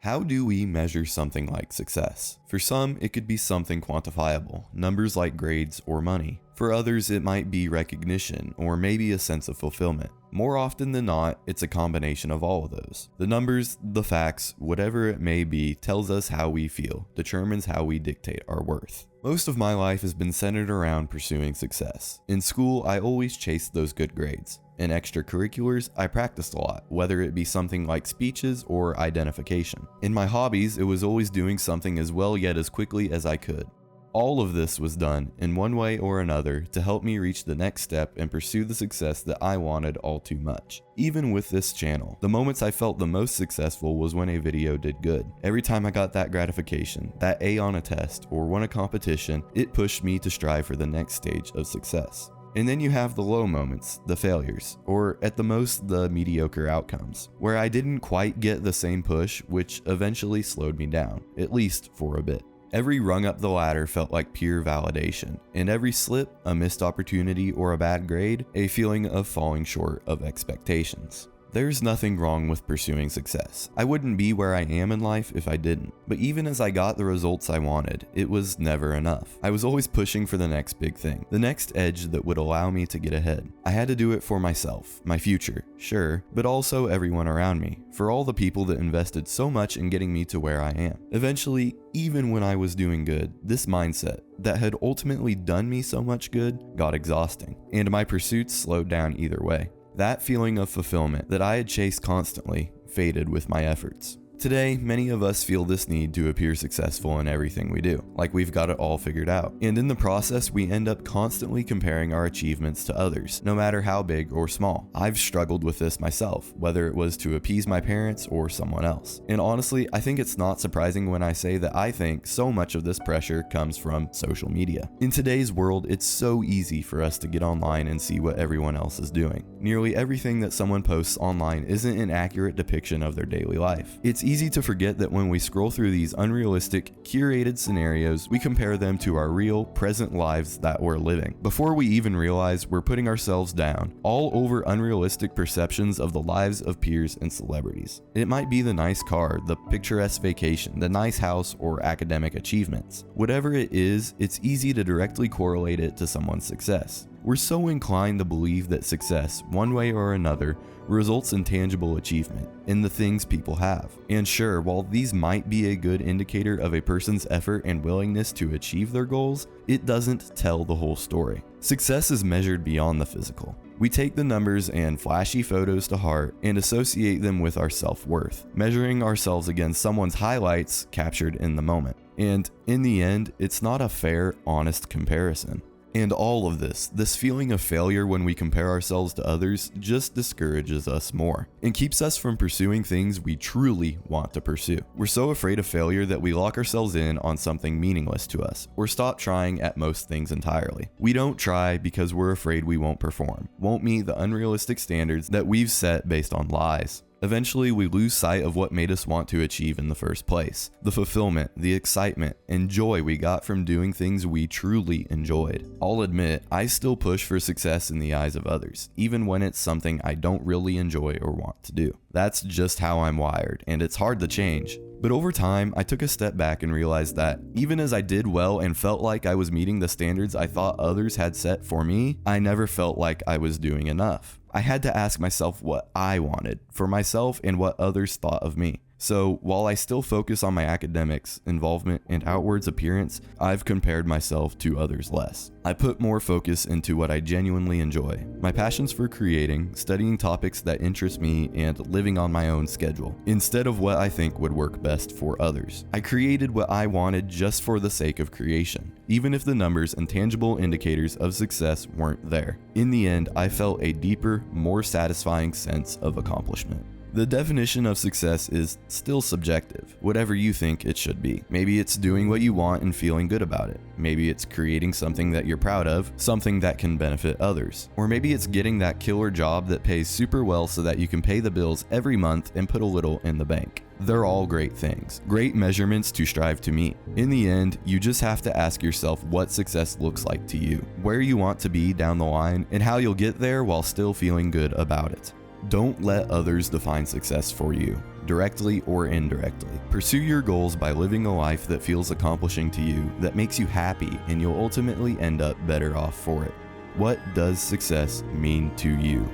How do we measure something like success? For some, it could be something quantifiable, numbers like grades or money. For others, it might be recognition or maybe a sense of fulfillment. More often than not, it's a combination of all of those. The numbers, the facts, whatever it may be, tells us how we feel, determines how we dictate our worth. Most of my life has been centered around pursuing success. In school, I always chased those good grades. In extracurriculars, I practiced a lot, whether it be something like speeches or identification. In my hobbies, it was always doing something as well yet as quickly as I could. All of this was done in one way or another to help me reach the next step and pursue the success that I wanted all too much. Even with this channel, the moments I felt the most successful was when a video did good. Every time I got that gratification, that A on a test, or won a competition, it pushed me to strive for the next stage of success. And then you have the low moments, the failures, or at the most the mediocre outcomes, where I didn't quite get the same push, which eventually slowed me down, at least for a bit. Every rung up the ladder felt like pure validation, and every slip, a missed opportunity, or a bad grade, a feeling of falling short of expectations. There's nothing wrong with pursuing success. I wouldn't be where I am in life if I didn't. But even as I got the results I wanted, it was never enough. I was always pushing for the next big thing, the next edge that would allow me to get ahead. I had to do it for myself, my future, sure, but also everyone around me, for all the people that invested so much in getting me to where I am. Eventually, even when I was doing good, this mindset that had ultimately done me so much good got exhausting, and my pursuits slowed down either way. That feeling of fulfillment that I had chased constantly faded with my efforts. Today, many of us feel this need to appear successful in everything we do, like we've got it all figured out. And in the process, we end up constantly comparing our achievements to others, no matter how big or small. I've struggled with this myself, whether it was to appease my parents or someone else. And honestly, I think it's not surprising when I say that I think so much of this pressure comes from social media. In today's world, it's so easy for us to get online and see what everyone else is doing. Nearly everything that someone posts online isn't an accurate depiction of their daily life. It's easy to forget that when we scroll through these unrealistic, curated scenarios, we compare them to our real, present lives that we're living. Before we even realize we're putting ourselves down, all over unrealistic perceptions of the lives of peers and celebrities. It might be the nice car, the picturesque vacation, the nice house, or academic achievements. Whatever it is, it's easy to directly correlate it to someone's success. We're so inclined to believe that success, one way or another, results in tangible achievement, in the things people have. And sure, while these might be a good indicator of a person's effort and willingness to achieve their goals, it doesn't tell the whole story. Success is measured beyond the physical. We take the numbers and flashy photos to heart and associate them with our self-worth, measuring ourselves against someone's highlights captured in the moment. And in the end, it's not a fair, honest comparison. And all of this feeling of failure when we compare ourselves to others just discourages us more and keeps us from pursuing things we truly want to pursue. We're so afraid of failure that we lock ourselves in on something meaningless to us or stop trying at most things entirely. We don't try because we're afraid we won't perform, won't meet the unrealistic standards that we've set based on lies. Eventually, we lose sight of what made us want to achieve in the first place. The fulfillment, the excitement, and joy we got from doing things we truly enjoyed. I'll admit, I still push for success in the eyes of others, even when it's something I don't really enjoy or want to do. That's just how I'm wired, and it's hard to change. But over time, I took a step back and realized that even as I did well and felt like I was meeting the standards I thought others had set for me, I never felt like I was doing enough. I had to ask myself what I wanted for myself and what others thought of me. So while I still focus on my academics, involvement, and outwards appearance, I've compared myself to others less. I put more focus into what I genuinely enjoy, my passions for creating, studying topics that interest me, and living on my own schedule, instead of what I think would work best for others. I created what I wanted just for the sake of creation, even if the numbers and tangible indicators of success weren't there. In the end, I felt a deeper, more satisfying sense of accomplishment. The definition of success is still subjective, whatever you think it should be. Maybe it's doing what you want and feeling good about it. Maybe it's creating something that you're proud of, something that can benefit others. Or maybe it's getting that killer job that pays super well so that you can pay the bills every month and put a little in the bank. They're all great things, great measurements to strive to meet. In the end, you just have to ask yourself what success looks like to you, where you want to be down the line, and how you'll get there while still feeling good about it. Don't let others define success for you, directly or indirectly. Pursue your goals by living a life that feels accomplishing to you, that makes you happy, and you'll ultimately end up better off for it. What does success mean to you?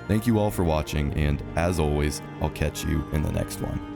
Thank you all for watching, and as always, I'll catch you in the next one.